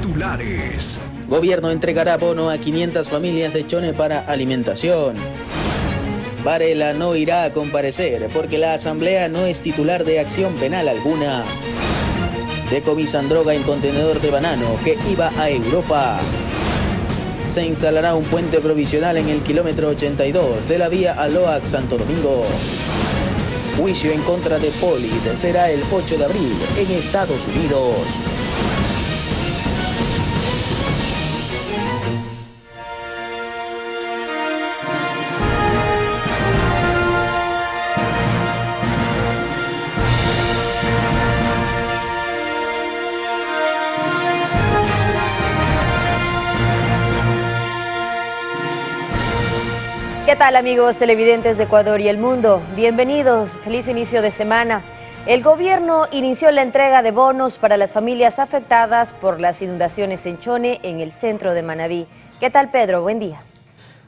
Titulares. Gobierno entregará bono a 500 familias de Chone para alimentación. Varela no irá a comparecer porque la Asamblea no es titular de acción penal alguna. Decomisan droga en contenedor de banano que iba a Europa. Se instalará un puente provisional en el kilómetro 82 de la vía Aloac-Santo Domingo. Juicio en contra de Polid será el 8 de abril en Estados Unidos. ¿Qué tal, amigos televidentes de Ecuador y el mundo? Bienvenidos, feliz inicio de semana. El gobierno inició la entrega de bonos para las familias afectadas por las inundaciones en Chone, en el centro de Manabí. ¿Qué tal, Pedro? Buen día.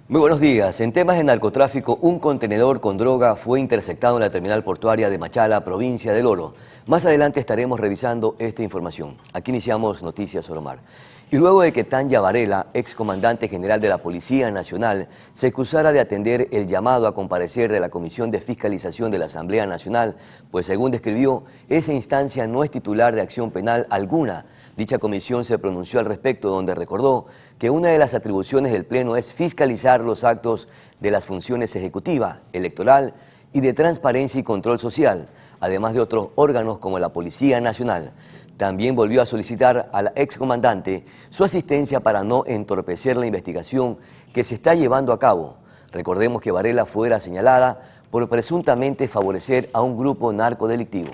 Muy buenos días. En temas de narcotráfico, un contenedor con droga fue interceptado en la terminal portuaria de Machala, provincia del Oro. Más adelante estaremos revisando esta información. Aquí iniciamos Noticias Oromar. Y luego de que Tanya Varela, excomandante general de la Policía Nacional, se excusara de atender el llamado a comparecer de la Comisión de Fiscalización de la Asamblea Nacional, pues según describió, esa instancia no es titular de acción penal alguna. Dicha comisión se pronunció al respecto, donde recordó que una de las atribuciones del Pleno es fiscalizar los actos de las funciones ejecutiva, electoral y de transparencia y control social, además de otros órganos como la Policía Nacional. También volvió a solicitar a la excomandante su asistencia para no entorpecer la investigación que se está llevando a cabo. Recordemos que Varela fuera señalada por presuntamente favorecer a un grupo narcodelictivo.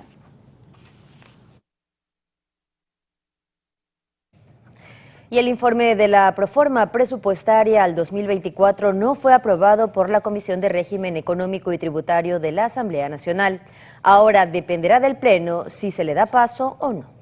Y el informe de la proforma presupuestaria al 2024 no fue aprobado por la Comisión de Régimen Económico y Tributario de la Asamblea Nacional. Ahora dependerá del Pleno si se le da paso o no.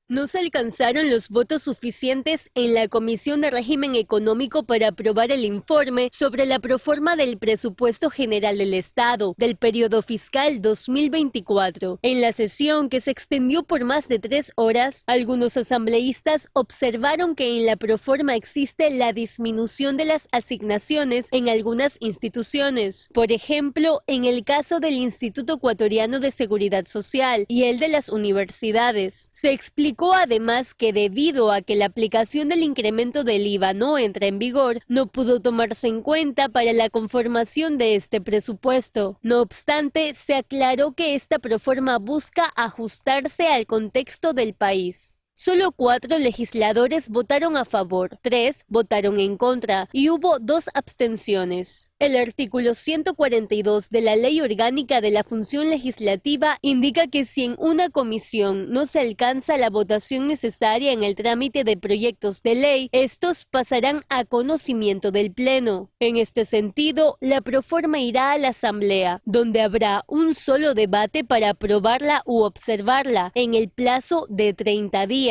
No se alcanzaron los votos suficientes en la Comisión de Régimen Económico para aprobar el informe sobre la proforma del Presupuesto General del Estado del periodo fiscal 2024. En la sesión, que se extendió por más de 3 horas, algunos asambleístas observaron que en la proforma existe la disminución de las asignaciones en algunas instituciones. Por ejemplo, en el caso del Instituto Ecuatoriano de Seguridad Social y el de las universidades. Se explicó además que debido a que la aplicación del incremento del IVA no entra en vigor, no pudo tomarse en cuenta para la conformación de este presupuesto. No obstante, se aclaró que esta proforma busca ajustarse al contexto del país. Solo 4 legisladores votaron a favor, 3 votaron en contra y hubo 2 abstenciones. El artículo 142 de la Ley Orgánica de la Función Legislativa indica que si en una comisión no se alcanza la votación necesaria en el trámite de proyectos de ley, estos pasarán a conocimiento del Pleno. En este sentido, la proforma irá a la Asamblea, donde habrá un solo debate para aprobarla u observarla en el plazo de 30 días.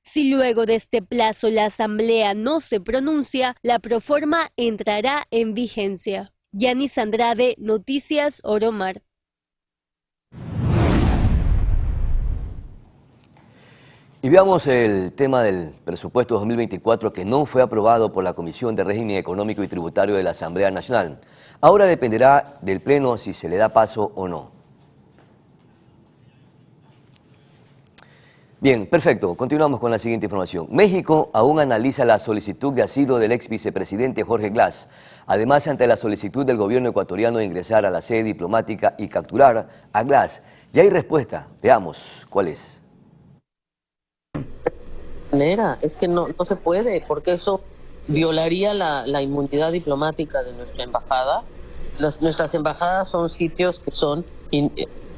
Si luego de este plazo la Asamblea no se pronuncia, la proforma entrará en vigencia. Yanis Andrade, Noticias Oromar. Y veamos el tema del presupuesto 2024 que no fue aprobado por la Comisión de Régimen Económico y Tributario de la Asamblea Nacional. Ahora dependerá del Pleno si se le da paso o no. Bien, perfecto. Continuamos con la siguiente información. México aún analiza la solicitud de asilo del ex vicepresidente Jorge Glass. Además, ante la solicitud del gobierno ecuatoriano de ingresar a la sede diplomática y capturar a Glass, ya hay respuesta. Veamos cuál es. Es que no se puede, porque eso violaría la inmunidad diplomática de nuestra embajada. Nuestras embajadas son sitios que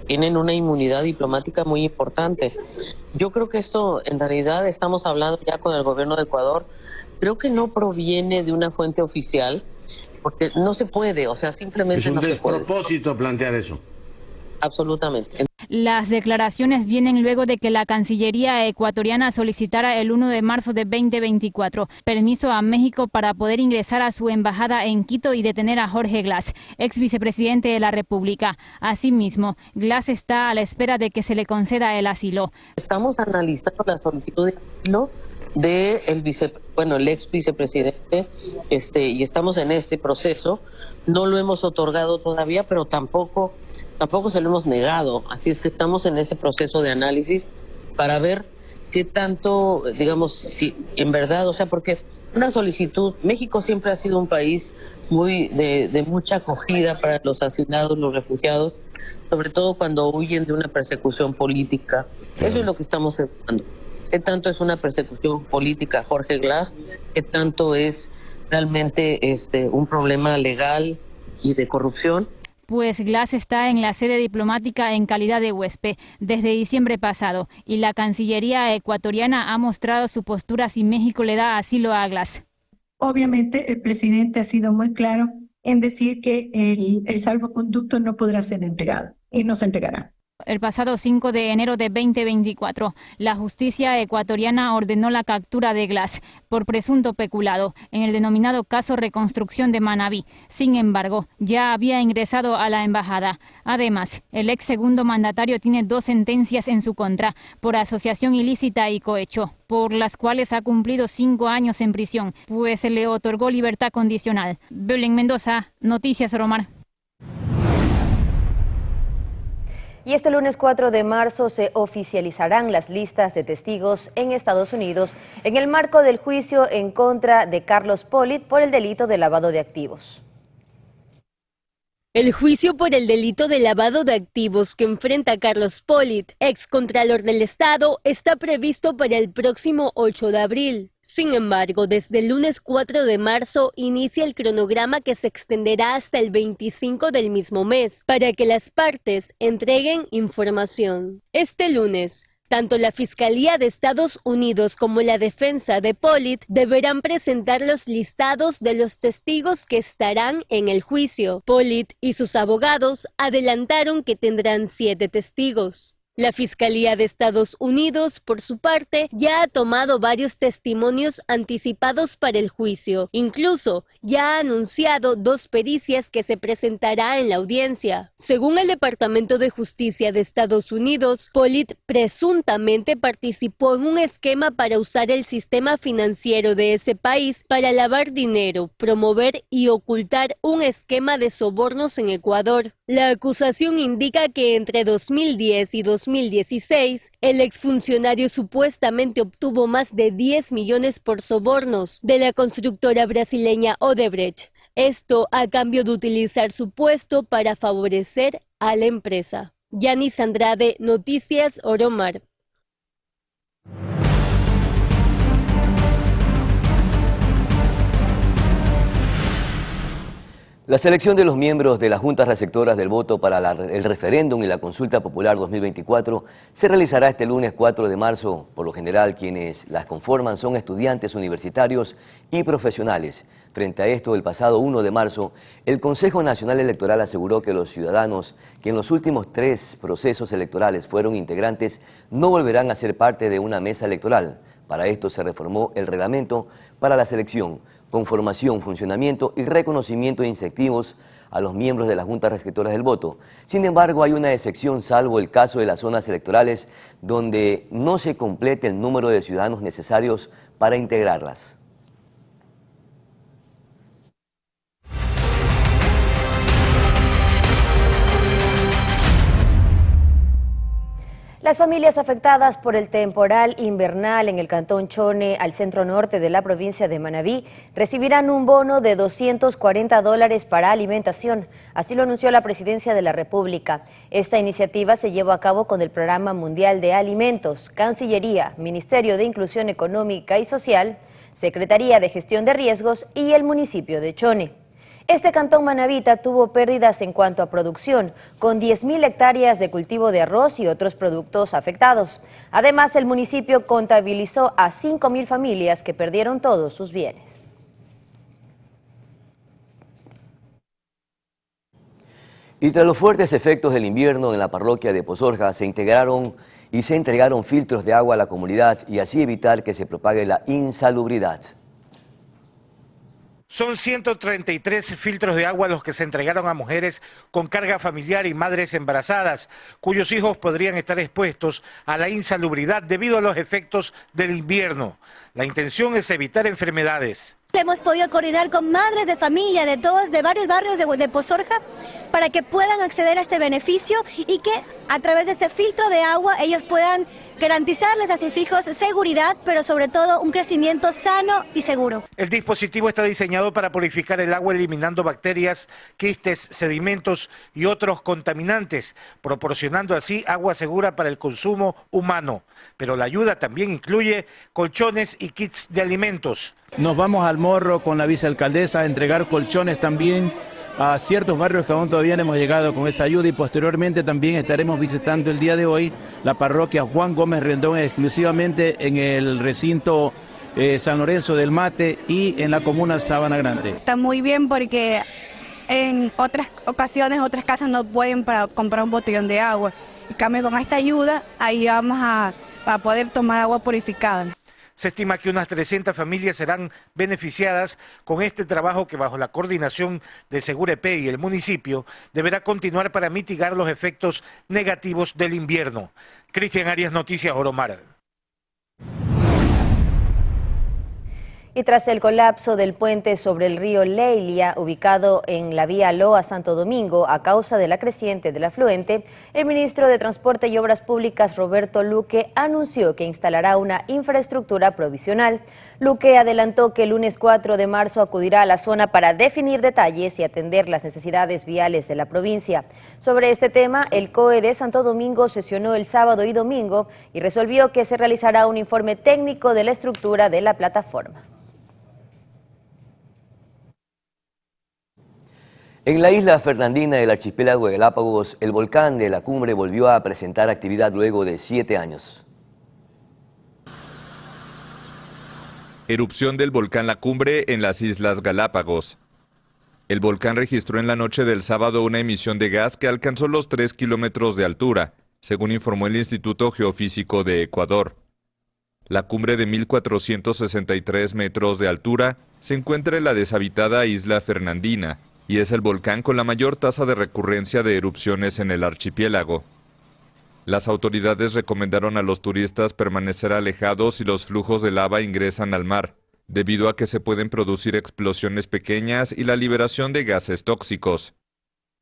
tienen una inmunidad diplomática muy importante. Yo creo que esto, en realidad, estamos hablando ya con el gobierno de Ecuador, creo que no proviene de una fuente oficial, porque no se puede, o sea, simplemente no se puede. Es un despropósito plantear eso. absolutamente. Las declaraciones vienen luego de que la Cancillería ecuatoriana solicitara el 1 de marzo de 2024 permiso a México para poder ingresar a su embajada en Quito y detener a Jorge Glass, ex vicepresidente de la República. Asimismo, Glass está a la espera de que se le conceda el asilo. Estamos analizando la solicitud de asilo de el ex vicepresidente, y estamos en ese proceso. No lo hemos otorgado todavía, pero tampoco se lo hemos negado. Así es que estamos en ese proceso de análisis para ver qué tanto, digamos, si en verdad, porque una solicitud, México siempre ha sido un país muy de mucha acogida para los hacinados, los refugiados, sobre todo cuando huyen de una persecución política. Eso es lo que estamos evaluando. ¿Qué tanto es una persecución política Jorge Glass? ¿Qué tanto es realmente un problema legal y de corrupción? Pues Glass está en la sede diplomática en calidad de huésped desde diciembre pasado y la Cancillería ecuatoriana ha mostrado su postura si México le da asilo a Glass. Obviamente el presidente ha sido muy claro en decir que el salvoconducto no podrá ser entregado y no se entregará. El pasado 5 de enero de 2024, la justicia ecuatoriana ordenó la captura de Glass por presunto peculado en el denominado caso Reconstrucción de Manabí. Sin embargo, ya había ingresado a la embajada. Además, el ex segundo mandatario tiene 2 sentencias en su contra por asociación ilícita y cohecho, por las cuales ha cumplido 5 años en prisión, pues se le otorgó libertad condicional. Belén Mendoza, Noticias Romar. Y este lunes 4 de marzo se oficializarán las listas de testigos en Estados Unidos en el marco del juicio en contra de Carlos Pollitt por el delito de lavado de activos. El juicio por el delito de lavado de activos que enfrenta a Carlos Pollitt, ex contralor del Estado, está previsto para el próximo 8 de abril. Sin embargo, desde el lunes 4 de marzo inicia el cronograma que se extenderá hasta el 25 del mismo mes para que las partes entreguen información. Este lunes, tanto la Fiscalía de Estados Unidos como la defensa de Pollitt deberán presentar los listados de los testigos que estarán en el juicio. Pollitt y sus abogados adelantaron que tendrán 7 testigos. La Fiscalía de Estados Unidos, por su parte, ya ha tomado varios testimonios anticipados para el juicio. Incluso, ya ha anunciado 2 pericias que se presentará en la audiencia. Según el Departamento de Justicia de Estados Unidos, Pollitt presuntamente participó en un esquema para usar el sistema financiero de ese país para lavar dinero, promover y ocultar un esquema de sobornos en Ecuador. La acusación indica que entre 2010 y 2016, el exfuncionario supuestamente obtuvo más de 10 millones por sobornos de la constructora brasileña Odebrecht. Esto a cambio de utilizar su puesto para favorecer a la empresa. Yanis Andrade, Noticias Oromar. La selección de los miembros de las juntas receptoras del voto para el referéndum y la consulta popular 2024 se realizará este lunes 4 de marzo. Por lo general, quienes las conforman son estudiantes universitarios y profesionales. Frente a esto, el pasado 1 de marzo, el Consejo Nacional Electoral aseguró que los ciudadanos que en los últimos 3 procesos electorales fueron integrantes no volverán a ser parte de una mesa electoral. Para esto se reformó el reglamento para la selección, conformación, funcionamiento y reconocimiento de incentivos a los miembros de las juntas receptoras del voto. Sin embargo, hay una excepción, salvo el caso de las zonas electorales, donde no se complete el número de ciudadanos necesarios para integrarlas. Las familias afectadas por el temporal invernal en el cantón Chone, al centro norte de la provincia de Manabí, recibirán un bono de $240 para alimentación. Así lo anunció la Presidencia de la República. Esta iniciativa se llevó a cabo con el Programa Mundial de Alimentos, Cancillería, Ministerio de Inclusión Económica y Social, Secretaría de Gestión de Riesgos y el municipio de Chone. Este cantón manabita tuvo pérdidas en cuanto a producción, con 10.000 hectáreas de cultivo de arroz y otros productos afectados. Además, el municipio contabilizó a 5.000 familias que perdieron todos sus bienes. Y tras los fuertes efectos del invierno en la parroquia de Pozorja, se entregaron filtros de agua a la comunidad y así evitar que se propague la insalubridad. Son 133 filtros de agua los que se entregaron a mujeres con carga familiar y madres embarazadas, cuyos hijos podrían estar expuestos a la insalubridad debido a los efectos del invierno. La intención es evitar enfermedades. Hemos podido coordinar con madres de familia de varios barrios de Pozorja para que puedan acceder a este beneficio y que a través de este filtro de agua ellos puedan garantizarles a sus hijos seguridad, pero sobre todo un crecimiento sano y seguro. El dispositivo está diseñado para purificar el agua eliminando bacterias, quistes, sedimentos y otros contaminantes, proporcionando así agua segura para el consumo humano. Pero la ayuda también incluye colchones y kits de alimentos. Nos vamos al Morro con la vicealcaldesa a entregar colchones también a ciertos barrios que aún todavía no hemos llegado con esa ayuda y posteriormente también estaremos visitando el día de hoy la parroquia Juan Gómez Rendón exclusivamente en el recinto San Lorenzo del Mate y en la comuna Sabana Grande. Está muy bien porque en otras ocasiones otras casas no pueden para comprar un botellón de agua. En cambio con esta ayuda ahí vamos a poder tomar agua purificada. Se estima que unas 300 familias serán beneficiadas con este trabajo que bajo la coordinación de Segurepé y el municipio deberá continuar para mitigar los efectos negativos del invierno. Cristian Arias, Noticias Oromar. Y tras el colapso del puente sobre el río Leilia, ubicado en la vía Loa Santo Domingo, a causa de la creciente del afluente, el ministro de Transporte y Obras Públicas, Roberto Luque, anunció que instalará una infraestructura provisional. Luque adelantó que el lunes 4 de marzo acudirá a la zona para definir detalles y atender las necesidades viales de la provincia. Sobre este tema, el COE de Santo Domingo sesionó el sábado y domingo y resolvió que se realizará un informe técnico de la estructura de la plataforma. En la isla Fernandina del archipiélago de Galápagos, el volcán de la Cumbre volvió a presentar actividad luego de 7 años. Erupción del volcán La Cumbre en las Islas Galápagos. El volcán registró en la noche del sábado una emisión de gas que alcanzó los 3 kilómetros de altura, según informó el Instituto Geofísico de Ecuador. La cumbre de 1.463 metros de altura se encuentra en la deshabitada isla Fernandina, y es el volcán con la mayor tasa de recurrencia de erupciones en el archipiélago. Las autoridades recomendaron a los turistas permanecer alejados si los flujos de lava ingresan al mar, debido a que se pueden producir explosiones pequeñas y la liberación de gases tóxicos.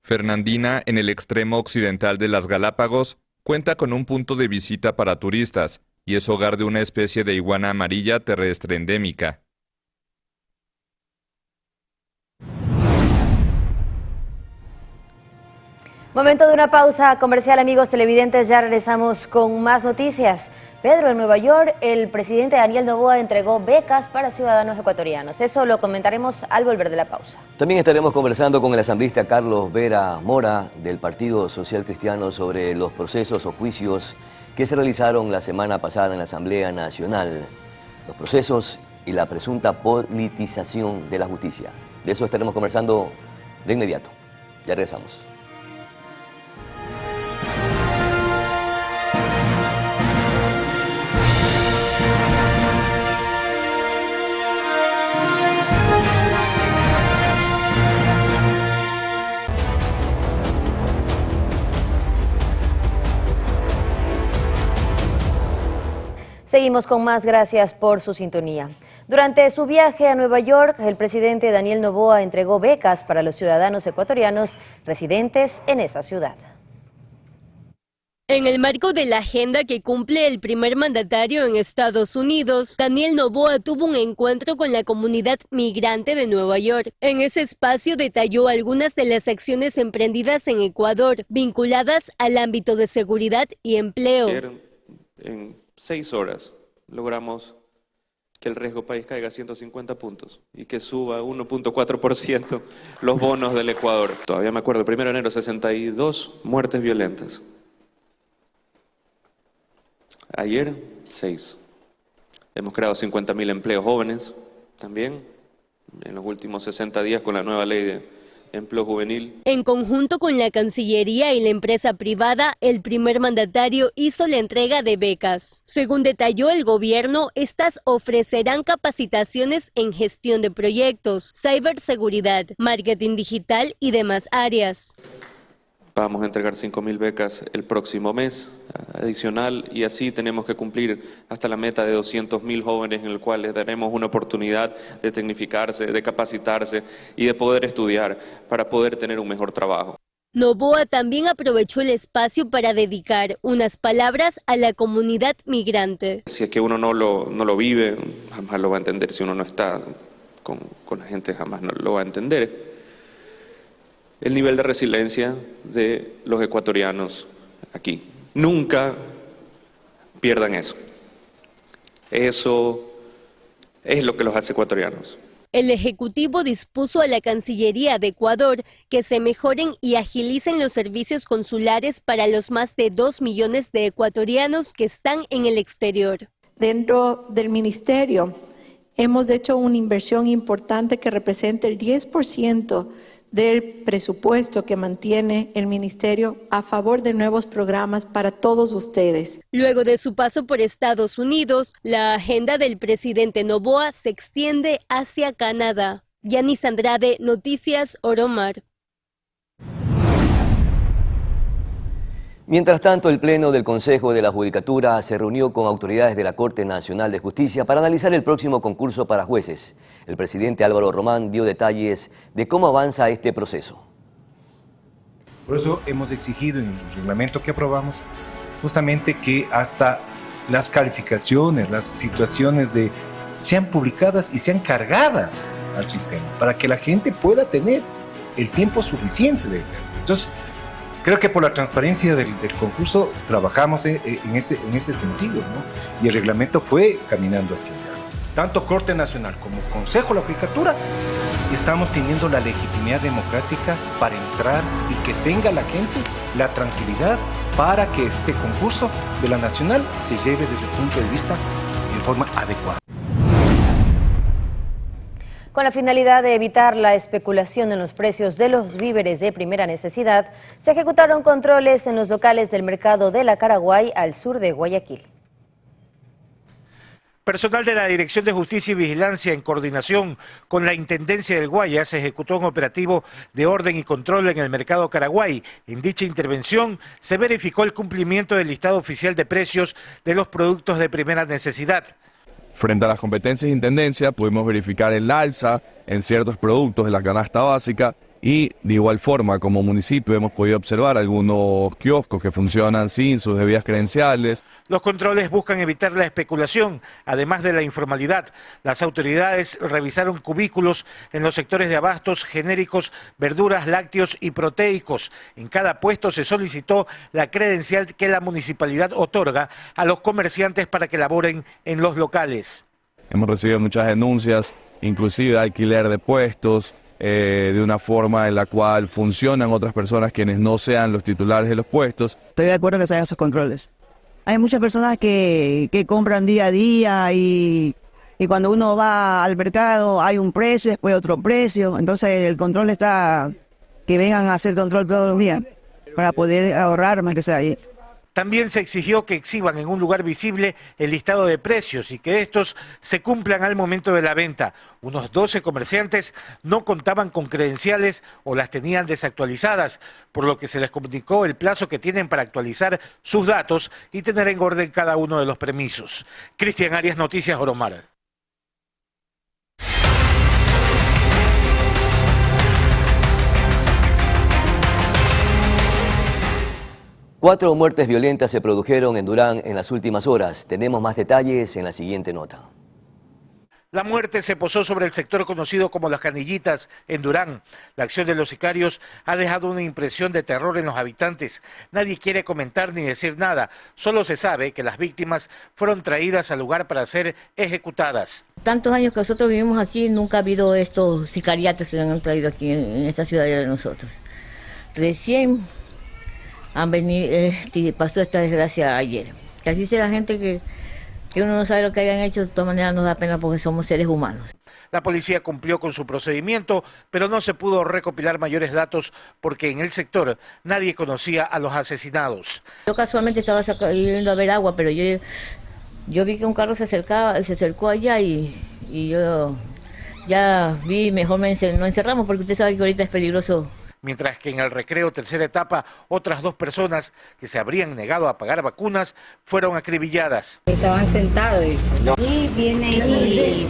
Fernandina, en el extremo occidental de las Galápagos, cuenta con un punto de visita para turistas y es hogar de una especie de iguana amarilla terrestre endémica. Momento de una pausa comercial, amigos televidentes, ya regresamos con más noticias. Pedro, en Nueva York, el presidente Daniel Noboa entregó becas para ciudadanos ecuatorianos. Eso lo comentaremos al volver de la pausa. También estaremos conversando con el asambleísta Carlos Vera Mora del Partido Social Cristiano sobre los procesos o juicios que se realizaron la semana pasada en la Asamblea Nacional. Los procesos y la presunta politización de la justicia. De eso estaremos conversando de inmediato. Ya regresamos. Seguimos con más, gracias por su sintonía. Durante su viaje a Nueva York, el presidente Daniel Noboa entregó becas para los ciudadanos ecuatorianos residentes en esa ciudad. En el marco de la agenda que cumple el primer mandatario en Estados Unidos, Daniel Noboa tuvo un encuentro con la comunidad migrante de Nueva York. En ese espacio detalló algunas de las acciones emprendidas en Ecuador, vinculadas al ámbito de seguridad y empleo. En 6 horas logramos que el riesgo país caiga 150 puntos y que suba 1.4% los bonos del Ecuador. Todavía me acuerdo, el 1 de enero, 62 muertes violentas. Ayer, 6. Hemos creado 50.000 empleos jóvenes también en los últimos 60 días con la nueva ley de empleo juvenil. En conjunto con la Cancillería y la empresa privada, el primer mandatario hizo la entrega de becas. Según detalló el gobierno, estas ofrecerán capacitaciones en gestión de proyectos, ciberseguridad, marketing digital y demás áreas. Vamos a entregar 5.000 becas el próximo mes adicional y así tenemos que cumplir hasta la meta de 200.000 jóvenes en el cual les daremos una oportunidad de tecnificarse, de capacitarse y de poder estudiar para poder tener un mejor trabajo. Noboa también aprovechó el espacio para dedicar unas palabras a la comunidad migrante. Si es que uno no lo vive, jamás lo va a entender. Si uno no está con la gente, jamás no lo va a entender. El nivel de resiliencia de los ecuatorianos aquí. Nunca pierdan eso. Eso es lo que los hace ecuatorianos. El Ejecutivo dispuso a la Cancillería de Ecuador que se mejoren y agilicen los servicios consulares para los más de 2 millones de ecuatorianos que están en el exterior. Dentro del ministerio hemos hecho una inversión importante que representa el 10% del presupuesto que mantiene el ministerio a favor de nuevos programas para todos ustedes. Luego de su paso por Estados Unidos, la agenda del presidente Noboa se extiende hacia Canadá. Yanis Andrade, Noticias Oromar. Mientras tanto, el Pleno del Consejo de la Judicatura se reunió con autoridades de la Corte Nacional de Justicia para analizar el próximo concurso para jueces. El presidente Álvaro Román dio detalles de cómo avanza este proceso. Por eso hemos exigido en el reglamento que aprobamos justamente que hasta las calificaciones, las situaciones sean publicadas y sean cargadas al sistema para que la gente pueda tener el tiempo suficiente de verlo. Entonces, creo que por la transparencia del concurso trabajamos en ese sentido, ¿no? Y el reglamento fue caminando hacia allá. Tanto Corte Nacional como Consejo de la Judicatura estamos teniendo la legitimidad democrática para entrar y que tenga la gente la tranquilidad para que este concurso de la Nacional se lleve desde el punto de vista en forma adecuada. Con la finalidad de evitar la especulación en los precios de los víveres de primera necesidad, se ejecutaron controles en los locales del mercado de la Caraguay al sur de Guayaquil. Personal de la Dirección de Justicia y Vigilancia, en coordinación con la Intendencia del Guayas, ejecutó un operativo de orden y control en el mercado Caraguay. En dicha intervención se verificó el cumplimiento del listado oficial de precios de los productos de primera necesidad. Frente a las competencias de Intendencia, pudimos verificar el alza en ciertos productos de la canasta básica y de igual forma, como municipio, hemos podido observar algunos kioscos que funcionan sin sus debidas credenciales. Los controles buscan evitar la especulación, además de la informalidad. Las autoridades revisaron cubículos en los sectores de abastos, genéricos, verduras, lácteos y proteicos. En cada puesto se solicitó la credencial que la municipalidad otorga a los comerciantes para que laboren en los locales. Hemos recibido muchas denuncias, inclusive de alquiler de puestos, de una forma en la cual funcionan otras personas quienes no sean los titulares de los puestos. Estoy de acuerdo que se hagan esos controles. Hay muchas personas que compran día a día y cuando uno va al mercado hay un precio, después otro precio. Entonces el control está, que vengan a hacer control todos los días para poder ahorrar más que sea ahí. También se exigió que exhiban en un lugar visible el listado de precios y que estos se cumplan al momento de la venta. Unos 12 comerciantes no contaban con credenciales o las tenían desactualizadas, por lo que se les comunicó el plazo que tienen para actualizar sus datos y tener en orden cada uno de los permisos. Cristian Arias, Noticias Oromar. Cuatro muertes violentas se produjeron en Durán en las últimas horas. Tenemos más detalles en la siguiente nota. La muerte se posó sobre el sector conocido como Las Canillitas, en Durán. La acción de los sicarios ha dejado una impresión de terror en los habitantes. Nadie quiere comentar ni decir nada. Solo se sabe que las víctimas fueron traídas al lugar para ser ejecutadas. Tantos años que nosotros vivimos aquí, nunca ha habido estos sicariatos que han traído aquí en esta ciudad de nosotros. Recién han venido, pasó esta desgracia ayer. Que así sea la gente que que uno no sabe lo que hayan hecho, de todas maneras nos da pena porque somos seres humanos. La policía cumplió con su procedimiento, pero no se pudo recopilar mayores datos porque en el sector nadie conocía a los asesinados. Yo casualmente estaba yendo a ver agua, pero yo vi que un carro se acercó allá y yo ya vi, mejor nos encerramos porque usted sabe que ahorita es peligroso. Mientras que en el recreo tercera etapa, otras 2 personas que se habrían negado a pagar vacunas fueron acribilladas. Estaban sentados y vienen y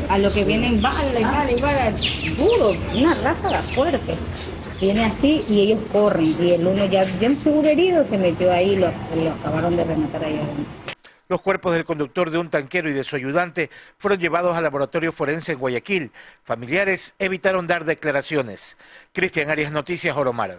a lo que vienen bala, duro, una ráfaga fuerte. Viene así y ellos corren y el uno ya bien seguro herido se metió ahí y lo acabaron de rematar ahí adentro. Los cuerpos del conductor de un tanquero y de su ayudante fueron llevados al laboratorio forense en Guayaquil. Familiares evitaron dar declaraciones. Cristian Arias, Noticias Oromar.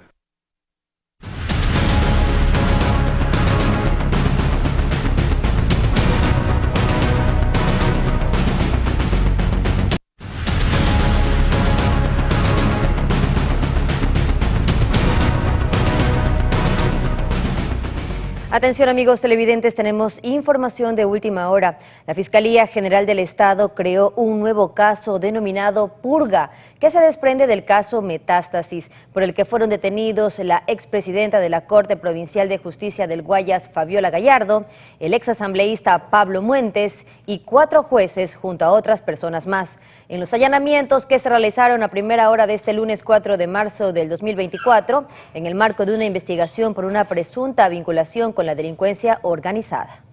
Atención amigos televidentes, tenemos información de última hora. La Fiscalía General del Estado creó un nuevo caso denominado Purga, que se desprende del caso Metástasis, por el que fueron detenidos la expresidenta de la Corte Provincial de Justicia del Guayas, Fabiola Gallardo, el exasambleísta Pablo Muentes y 4 jueces junto a otras personas más. En los allanamientos que se realizaron a primera hora de este lunes 4 de marzo del 2024, en el marco de una investigación por una presunta vinculación con la delincuencia organizada.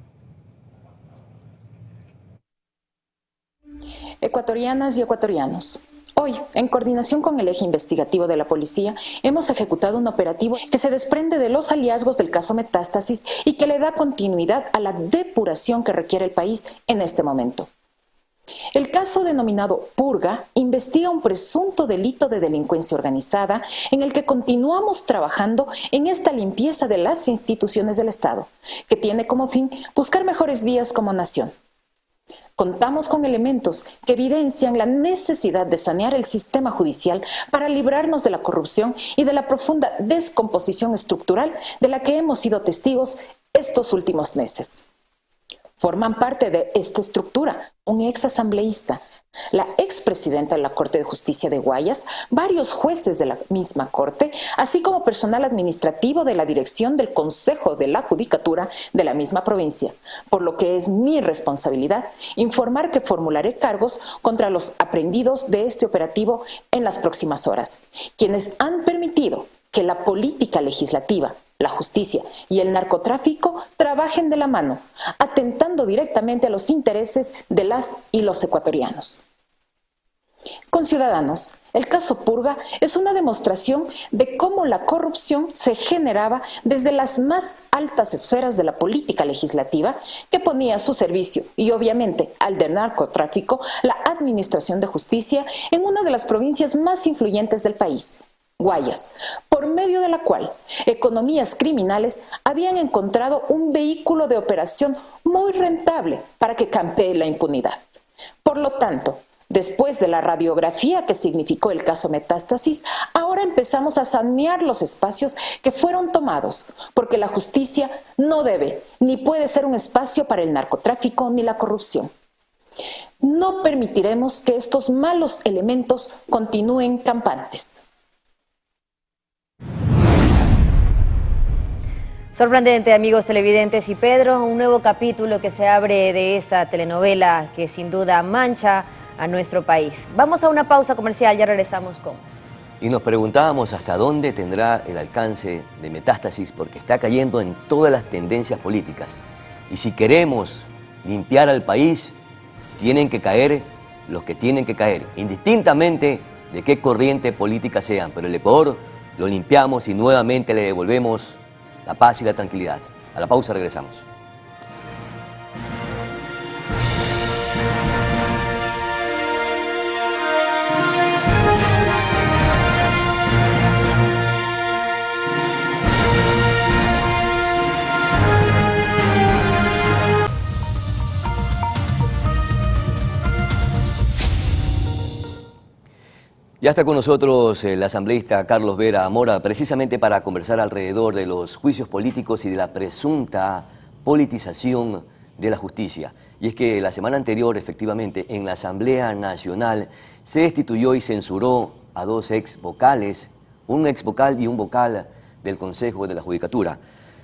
Ecuatorianas y ecuatorianos, hoy, en coordinación con el eje investigativo de la policía, hemos ejecutado un operativo que se desprende de los hallazgos del caso Metástasis y que le da continuidad a la depuración que requiere el país en este momento. El caso denominado Purga investiga un presunto delito de delincuencia organizada en el que continuamos trabajando en esta limpieza de las instituciones del Estado, que tiene como fin buscar mejores días como nación. Contamos con elementos que evidencian la necesidad de sanear el sistema judicial para librarnos de la corrupción y de la profunda descomposición estructural de la que hemos sido testigos estos últimos meses. Forman parte de esta estructura un exasambleísta, la expresidenta de la Corte de Justicia de Guayas, varios jueces de la misma Corte, así como personal administrativo de la dirección del Consejo de la Judicatura de la misma provincia, por lo que es mi responsabilidad informar que formularé cargos contra los aprehendidos de este operativo en las próximas horas, quienes han permitido que la política legislativa, la justicia y el narcotráfico trabajen de la mano, atentando directamente a los intereses de las y los ecuatorianos. Conciudadanos, el caso Purga es una demostración de cómo la corrupción se generaba desde las más altas esferas de la política legislativa, que ponía a su servicio y obviamente al del narcotráfico la administración de justicia en una de las provincias más influyentes del país, Guayas, por medio de la cual economías criminales habían encontrado un vehículo de operación muy rentable para que campee la impunidad. Por lo tanto, después de la radiografía que significó el caso Metástasis, ahora empezamos a sanear los espacios que fueron tomados, porque la justicia no debe ni puede ser un espacio para el narcotráfico ni la corrupción. No permitiremos que estos malos elementos continúen campantes. Sorprendente, amigos televidentes, y Pedro, un nuevo capítulo que se abre de esa telenovela que sin duda mancha a nuestro país. Vamos a una pausa comercial, ya regresamos con más. Y nos preguntábamos hasta dónde tendrá el alcance de Metástasis, porque está cayendo en todas las tendencias políticas. Y si queremos limpiar al país, tienen que caer los que tienen que caer, indistintamente de qué corriente política sean. Pero el Ecuador lo limpiamos y nuevamente le devolvemos la paz y la tranquilidad. A la pausa regresamos. Ya está con nosotros el asambleísta Carlos Vera Mora, precisamente para conversar alrededor de los juicios políticos y de la presunta politización de la Justicia. Y es que la semana anterior, efectivamente, en la Asamblea Nacional se destituyó y censuró a dos ex vocales, un ex vocal y un vocal del Consejo de la Judicatura.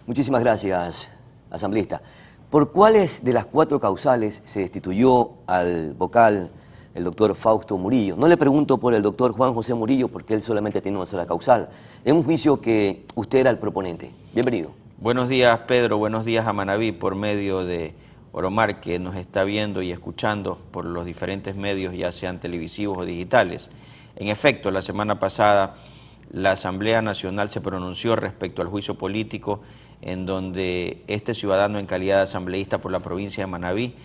Muchísimas gracias, asambleísta. ¿Por cuáles de las 4 causales se destituyó al vocal, el doctor Fausto Murillo? No le pregunto por el doctor Juan José Murillo, porque él solamente tiene una sola causal. Es un juicio que usted era el proponente. Bienvenido. Buenos días, Pedro. Buenos días a Manabí, por medio de Oromar, que nos está viendo y escuchando por los diferentes medios, ya sean televisivos o digitales. En efecto, la semana pasada la Asamblea Nacional se pronunció respecto al juicio político en donde este ciudadano en calidad de asambleísta por la provincia de Manabí,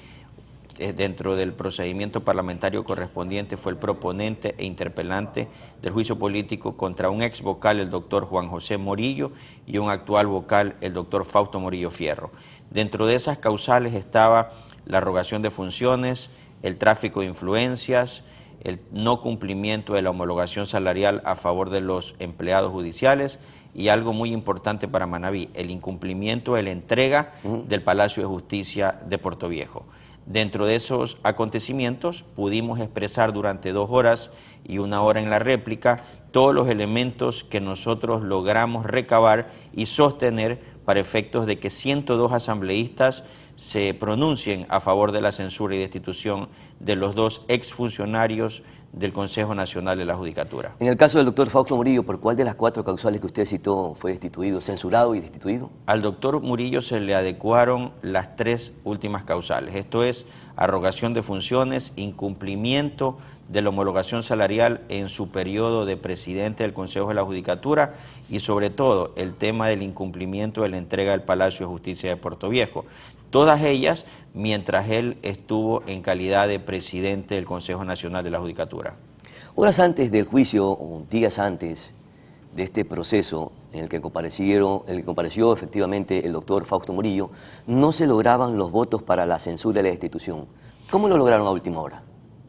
dentro del procedimiento parlamentario correspondiente, fue el proponente e interpelante del juicio político contra un ex vocal, el doctor Juan José Murillo, y un actual vocal, el doctor Fausto Murillo Fierro. Dentro de esas causales estaba la arrogación de funciones, el tráfico de influencias, el no cumplimiento de la homologación salarial a favor de los empleados judiciales y algo muy importante para Manabí, el incumplimiento de la entrega del Palacio de Justicia de Portoviejo. Dentro de esos acontecimientos pudimos expresar durante 2 horas y 1 hora en la réplica todos los elementos que nosotros logramos recabar y sostener para efectos de que 102 asambleístas se pronuncien a favor de la censura y destitución de los 2 exfuncionarios del Consejo Nacional de la Judicatura. En el caso del doctor Fausto Murillo, ¿por cuál de las 4 causales que usted citó fue destituido, censurado y destituido? Al doctor Murillo se le adecuaron las 3 últimas causales. Esto es arrogación de funciones, incumplimiento de la homologación salarial en su periodo de presidente del Consejo de la Judicatura y sobre todo el tema del incumplimiento de la entrega del Palacio de Justicia de Portoviejo. Todas ellas mientras él estuvo en calidad de presidente del Consejo Nacional de la Judicatura. Horas antes del juicio, o días antes de este proceso en el que compareció efectivamente el doctor Fausto Murillo, no se lograban los votos para la censura y la destitución. ¿Cómo lo lograron a última hora?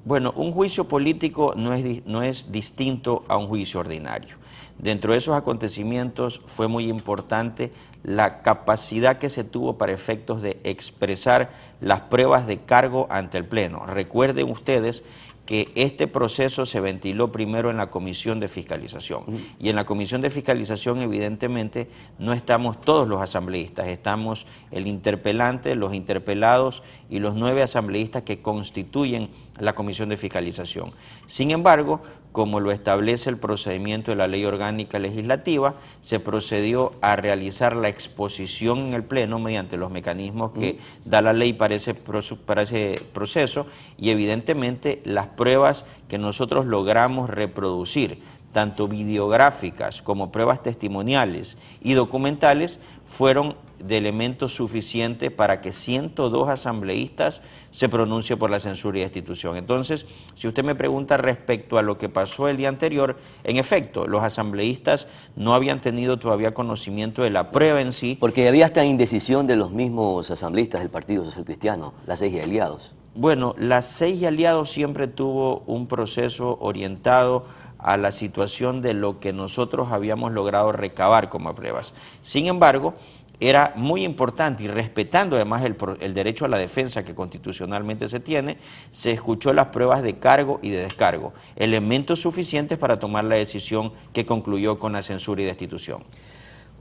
Bueno, un juicio político no es distinto a un juicio ordinario. Dentro de esos acontecimientos fue muy importante la capacidad que se tuvo para efectos de expresar las pruebas de cargo ante el Pleno. Recuerden ustedes que este proceso se ventiló primero en la Comisión de Fiscalización. Y en la Comisión de Fiscalización, evidentemente, no estamos todos los asambleístas, estamos el interpelante, los interpelados y los 9 asambleístas que constituyen la Comisión de Fiscalización. Sin embargo, como lo establece el procedimiento de la Ley Orgánica Legislativa, se procedió a realizar la exposición en el Pleno mediante los mecanismos que da la ley para ese proceso y evidentemente las pruebas que nosotros logramos reproducir, tanto videográficas como pruebas testimoniales y documentales, fueron de elementos suficientes para que 102 asambleístas se pronuncien por la censura y destitución. Entonces, si usted me pregunta respecto a lo que pasó el día anterior, en efecto, los asambleístas no habían tenido todavía conocimiento de la prueba en sí. Porque había hasta indecisión de los mismos asambleístas del Partido Social Cristiano, las 6 y aliados. Bueno, las 6 y aliados siempre tuvo un proceso orientado a la situación de lo que nosotros habíamos logrado recabar como pruebas. Sin embargo, era muy importante y respetando además el derecho a la defensa que constitucionalmente se tiene, se escuchó las pruebas de cargo y de descargo, elementos suficientes para tomar la decisión que concluyó con la censura y destitución.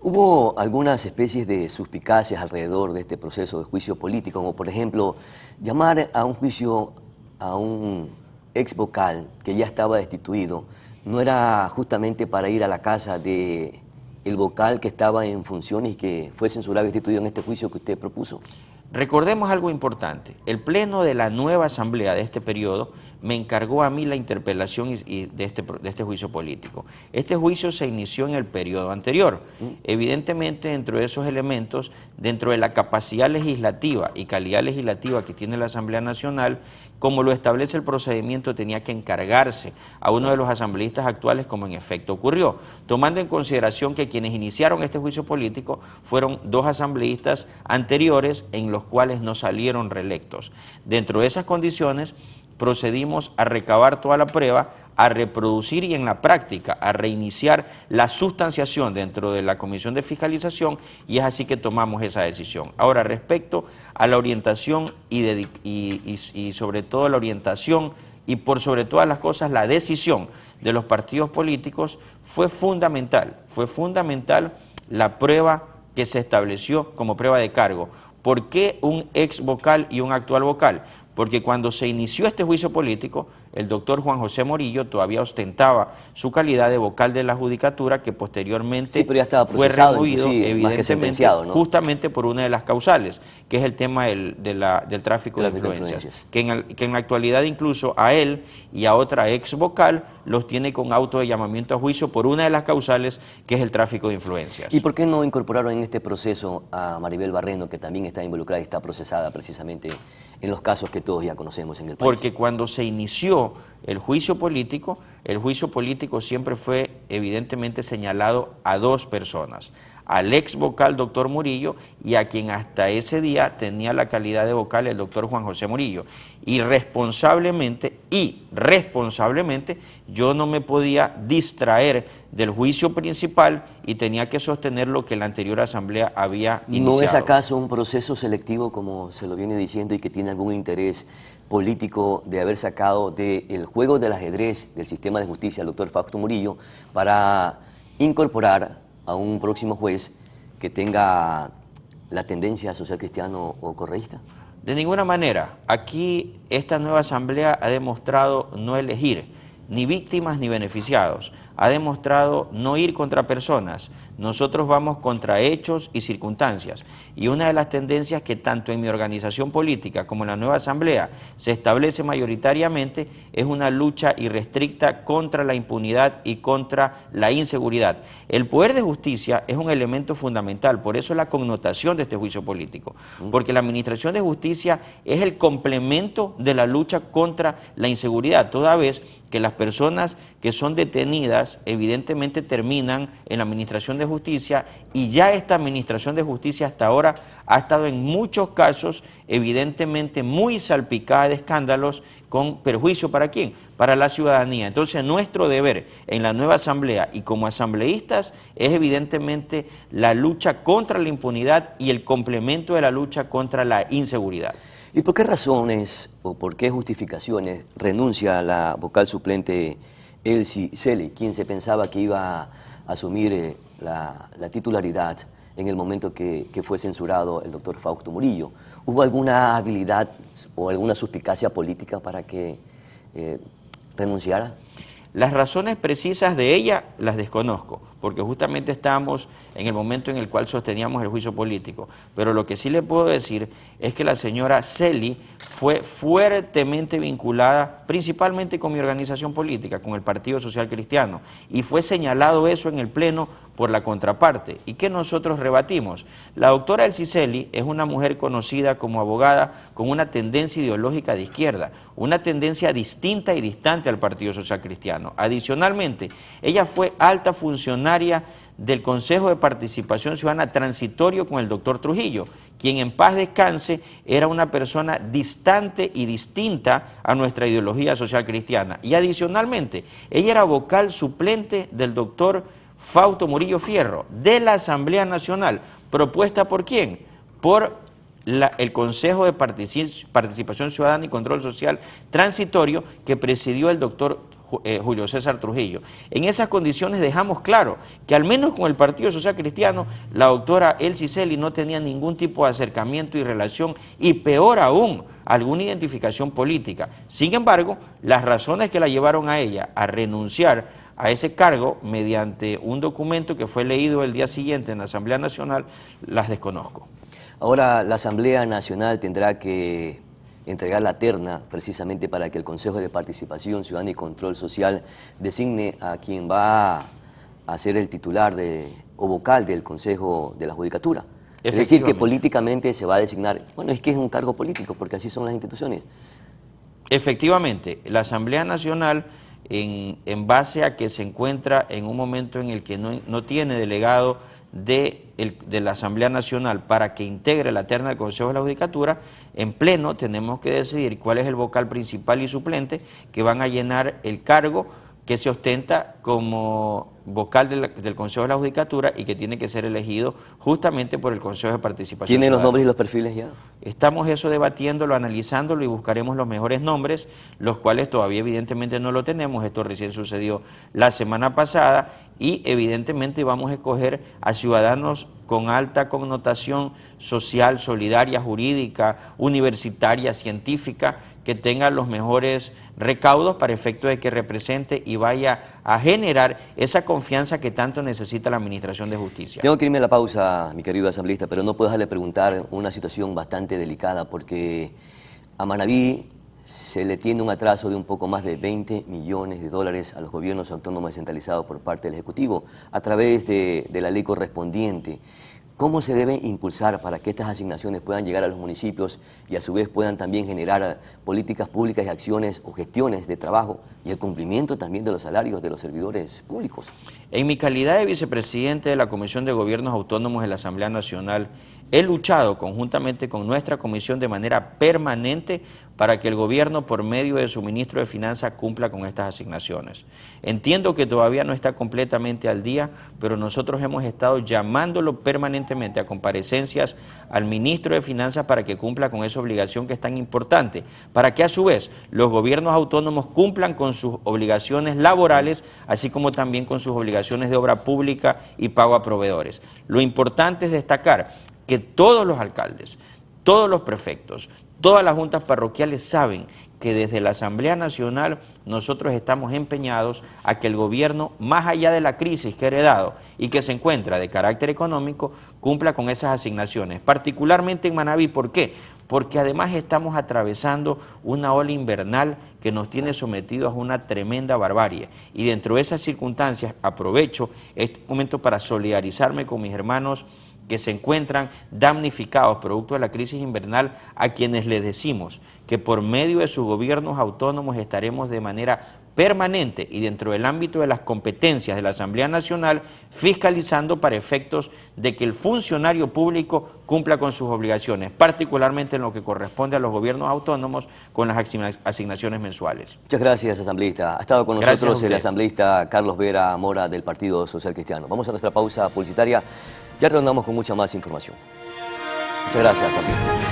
Hubo algunas especies de suspicacias alrededor de este proceso de juicio político, como por ejemplo llamar a un juicio a un ex vocal que ya estaba destituido, no era justamente para ir a la casa de el vocal que estaba en funciones y que fue censurado y destituido en este juicio que usted propuso. Recordemos algo importante, el Pleno de la nueva Asamblea de este periodo me encargó a mí la interpelación de este juicio político. Este juicio se inició en el periodo anterior. Evidentemente, dentro de esos elementos, dentro de la capacidad legislativa y calidad legislativa que tiene la Asamblea Nacional, como lo establece el procedimiento, tenía que encargarse a uno de los asambleístas actuales, como en efecto ocurrió, tomando en consideración que quienes iniciaron este juicio político fueron 2 asambleístas anteriores en los cuales no salieron reelectos. Dentro de esas condiciones, procedimos a recabar toda la prueba, a reproducir y en la práctica a reiniciar la sustanciación dentro de la Comisión de Fiscalización, y es así que tomamos esa decisión. Ahora, respecto a la orientación y sobre todo la orientación y por sobre todas las cosas la decisión de los partidos políticos, fue fundamental la prueba que se estableció como prueba de cargo. ¿Por qué un ex vocal y un actual vocal? Porque cuando se inició este juicio político, el doctor Juan José Morillo todavía ostentaba su calidad de vocal de la Judicatura, que posteriormente fue removido, evidentemente, ¿no? Justamente por una de las causales, que es el tema del tráfico de influencias. Que en la actualidad incluso a él y a otra ex vocal los tiene con auto de llamamiento a juicio por una de las causales, que es el tráfico de influencias. ¿Y por qué no incorporaron en este proceso a Maribel Barreno, que también está involucrada y está procesada precisamente en los casos que todos ya conocemos en el país? Porque cuando se inició el juicio político siempre fue evidentemente señalado a dos personas: al ex vocal doctor Murillo y a quien hasta ese día tenía la calidad de vocal, el doctor Juan José Murillo. Y responsablemente yo no me podía distraer del juicio principal y tenía que sostener lo que la anterior asamblea había iniciado. ¿No es acaso un proceso selectivo, como se lo viene diciendo, y que tiene algún interés político de haber sacado del juego del ajedrez del sistema de justicia al doctor Fausto Murillo para incorporar a un próximo juez que tenga la tendencia social cristiano o correísta? De ninguna manera. Aquí esta nueva asamblea ha demostrado no elegir ni víctimas ni beneficiados. Ha demostrado no ir contra personas. Nosotros vamos contra hechos y circunstancias. Y una de las tendencias que tanto en mi organización política como en la nueva asamblea se establece mayoritariamente es una lucha irrestricta contra la impunidad y contra la inseguridad. El poder de justicia es un elemento fundamental, por eso la connotación de este juicio político, porque la administración de justicia es el complemento de la lucha contra la inseguridad, toda vez que las personas que son detenidas evidentemente terminan en la administración de justicia, y ya esta administración de justicia hasta ahora ha estado en muchos casos evidentemente muy salpicada de escándalos, con perjuicio ¿para quién? Para la ciudadanía. Entonces nuestro deber en la nueva asamblea y como asambleístas es evidentemente la lucha contra la impunidad y el complemento de la lucha contra la inseguridad. ¿Y por qué razones o por qué justificaciones renuncia la vocal suplente Elsie Celi, quien se pensaba que iba a asumir la titularidad en el momento que fue censurado el doctor Fausto Murillo? ¿Hubo alguna habilidad o alguna suspicacia política para que renunciara? Las razones precisas de ella las desconozco, porque justamente estábamos en el momento en el cual sosteníamos el juicio político. Pero lo que sí le puedo decir es que la señora Celi fue fuertemente vinculada, principalmente con mi organización política, con el Partido Social Cristiano, y fue señalado eso en el Pleno por la contraparte, y que nosotros rebatimos. La doctora Elsie Celi es una mujer conocida como abogada con una tendencia ideológica de izquierda, una tendencia distinta y distante al Partido Social Cristiano. Adicionalmente, ella fue alta funcionaria del Consejo de Participación Ciudadana transitorio con el doctor Trujillo, quien en paz descanse era una persona distante y distinta a nuestra ideología social cristiana. Y adicionalmente, ella era vocal suplente del doctor Fausto Murillo Fierro, de la Asamblea Nacional, propuesta ¿por quién? Por el Consejo de Participación Ciudadana y Control Social transitorio que presidió el doctor Julio César Trujillo. En esas condiciones dejamos claro que al menos con el Partido Social Cristiano la doctora Elsie Celi no tenía ningún tipo de acercamiento y relación, y peor aún, alguna identificación política. Sin embargo, las razones que la llevaron a ella a renunciar a ese cargo mediante un documento que fue leído el día siguiente en la Asamblea Nacional, las desconozco. Ahora la Asamblea Nacional tendrá que entregar la terna precisamente para que el Consejo de Participación Ciudadana y Control Social designe a quien va a ser el titular o vocal del Consejo de la Judicatura. Es decir, que políticamente se va a designar, bueno, es que es un cargo político porque así son las instituciones. Efectivamente, la Asamblea Nacional, en base a que se encuentra en un momento en el que no tiene delegado de la Asamblea Nacional para que integre la terna del Consejo de la Judicatura, en pleno tenemos que decidir cuál es el vocal principal y suplente que van a llenar el cargo que se ostenta como vocal del Consejo de la Judicatura y que tiene que ser elegido justamente por el Consejo de Participación ¿Tienen los Ciudadana. nombres y los perfiles ya? Estamos eso debatiéndolo, analizándolo y buscaremos los mejores nombres, los cuales todavía evidentemente no lo tenemos. Esto recién sucedió la semana pasada y evidentemente vamos a escoger a ciudadanos con alta connotación social, solidaria, jurídica, universitaria, científica, que tengan los mejores recaudos para efecto de que represente y vaya a generar esa confianza que tanto necesita la Administración de Justicia. Tengo que irme a la pausa, mi querido asambleísta, pero no puedo dejarle preguntar una situación bastante delicada porque a Manabí se le tiene un atraso de un poco más de 20 millones de dólares a los gobiernos autónomos descentralizados por parte del Ejecutivo a través de la ley correspondiente. ¿Cómo se debe impulsar para que estas asignaciones puedan llegar a los municipios y a su vez puedan también generar políticas públicas y acciones o gestiones de trabajo y el cumplimiento también de los salarios de los servidores públicos? En mi calidad de vicepresidente de la Comisión de Gobiernos Autónomos de la Asamblea Nacional, he luchado conjuntamente con nuestra comisión de manera permanente para que el gobierno, por medio de su ministro de Finanzas, cumpla con estas asignaciones. Entiendo que todavía no está completamente al día, pero nosotros hemos estado llamándolo permanentemente a comparecencias al ministro de Finanzas para que cumpla con esa obligación que es tan importante, para que a su vez los gobiernos autónomos cumplan con sus obligaciones laborales, así como también con sus obligaciones de obra pública y pago a proveedores. Lo importante es destacar que todos los alcaldes, todos los prefectos, todas las juntas parroquiales saben que desde la Asamblea Nacional nosotros estamos empeñados a que el gobierno, más allá de la crisis que ha heredado y que se encuentra de carácter económico, cumpla con esas asignaciones, particularmente en Manabí. ¿Por qué? Porque además estamos atravesando una ola invernal que nos tiene sometidos a una tremenda barbarie. Y dentro de esas circunstancias aprovecho este momento para solidarizarme con mis hermanos que se encuentran damnificados producto de la crisis invernal, a quienes les decimos que por medio de sus gobiernos autónomos estaremos de manera permanente y dentro del ámbito de las competencias de la Asamblea Nacional fiscalizando para efectos de que el funcionario público cumpla con sus obligaciones, particularmente en lo que corresponde a los gobiernos autónomos con las asignaciones mensuales. Muchas gracias, asambleísta. Ha estado con nosotros el asambleísta Carlos Vera Mora del Partido Social Cristiano. Vamos a nuestra pausa publicitaria. Ya retornamos con mucha más información. Muchas gracias, asambleísta.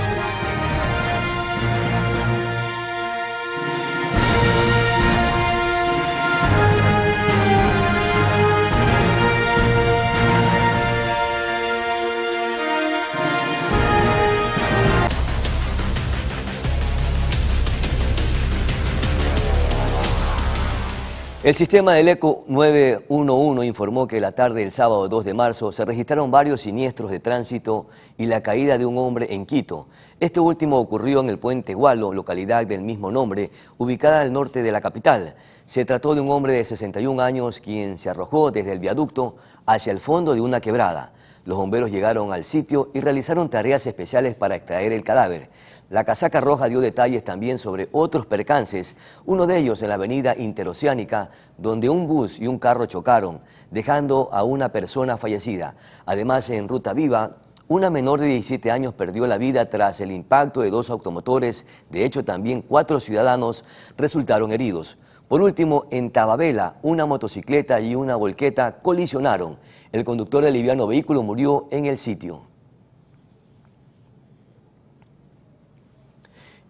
El sistema del ECO 911 informó que la tarde del sábado 2 de marzo se registraron varios siniestros de tránsito y la caída de un hombre en Quito. Este último ocurrió en el Puente Gualo, localidad del mismo nombre, ubicada al norte de la capital. Se trató de un hombre de 61 años quien se arrojó desde el viaducto hacia el fondo de una quebrada. Los bomberos llegaron al sitio y realizaron tareas especiales para extraer el cadáver. La casaca roja dio detalles también sobre otros percances, uno de ellos en la avenida Interoceánica, donde un bus y un carro chocaron, dejando a una persona fallecida. Además, en Ruta Viva, una menor de 17 años perdió la vida tras el impacto de dos automotores. De hecho, también 4 ciudadanos resultaron heridos. Por último, en Tababela, una motocicleta y una volqueta colisionaron. El conductor del liviano vehículo murió en el sitio.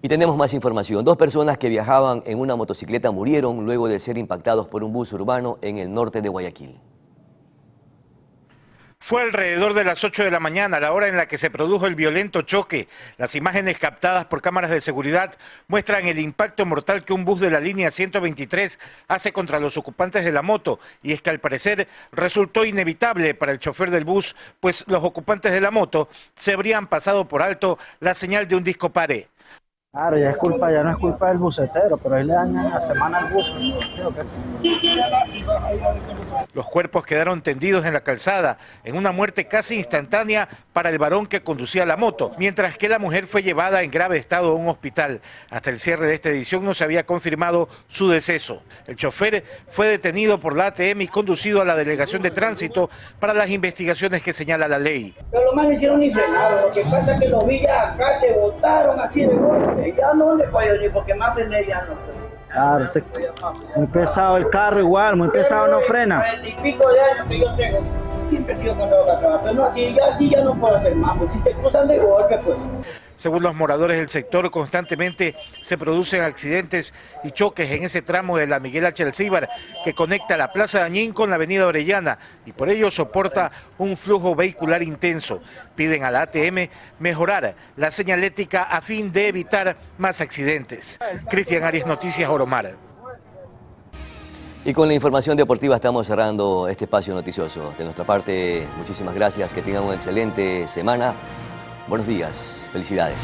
Y tenemos más información. 2 personas que viajaban en una motocicleta murieron luego de ser impactados por un bus urbano en el norte de Guayaquil. Fue alrededor de las 8 de la mañana, la hora en la que se produjo el violento choque. Las imágenes captadas por cámaras de seguridad muestran el impacto mortal que un bus de la línea 123 hace contra los ocupantes de la moto. Y es que al parecer resultó inevitable para el chofer del bus, pues los ocupantes de la moto se habrían pasado por alto la señal de un disco pare. Claro, ya no es culpa del bucetero, pero ahí le dañan la semana al bus. ¿Sí o qué? Los cuerpos quedaron tendidos en la calzada, en una muerte casi instantánea para el varón que conducía la moto, mientras que la mujer fue llevada en grave estado a un hospital. Hasta el cierre de esta edición no se había confirmado su deceso. El chofer fue detenido por la ATM y conducido a la Delegación de Tránsito para las investigaciones que señala la ley. Pero lo más no hicieron ni frenado, lo que pasa es que los vi ya acá se botaron así de golpe. Ya no le puedo ni porque más frené ya no. Claro, muy pesado el carro igual, muy pesado, no frena. 40 y pico de años que yo tengo, siempre sigo con droga atrás, pero no, así ya no puedo hacer más, pues si se cruzan de golpe, pues. Según los moradores del sector, constantemente se producen accidentes y choques en ese tramo de la Miguel H. Alcíbar que conecta la Plaza de Añín con la Avenida Orellana y por ello soporta un flujo vehicular intenso. Piden a la ATM mejorar la señalética a fin de evitar más accidentes. Cristian Arias, Noticias Oromar. Y con la información deportiva estamos cerrando este espacio noticioso. De nuestra parte, muchísimas gracias, que tengan una excelente semana. Buenos días, felicidades.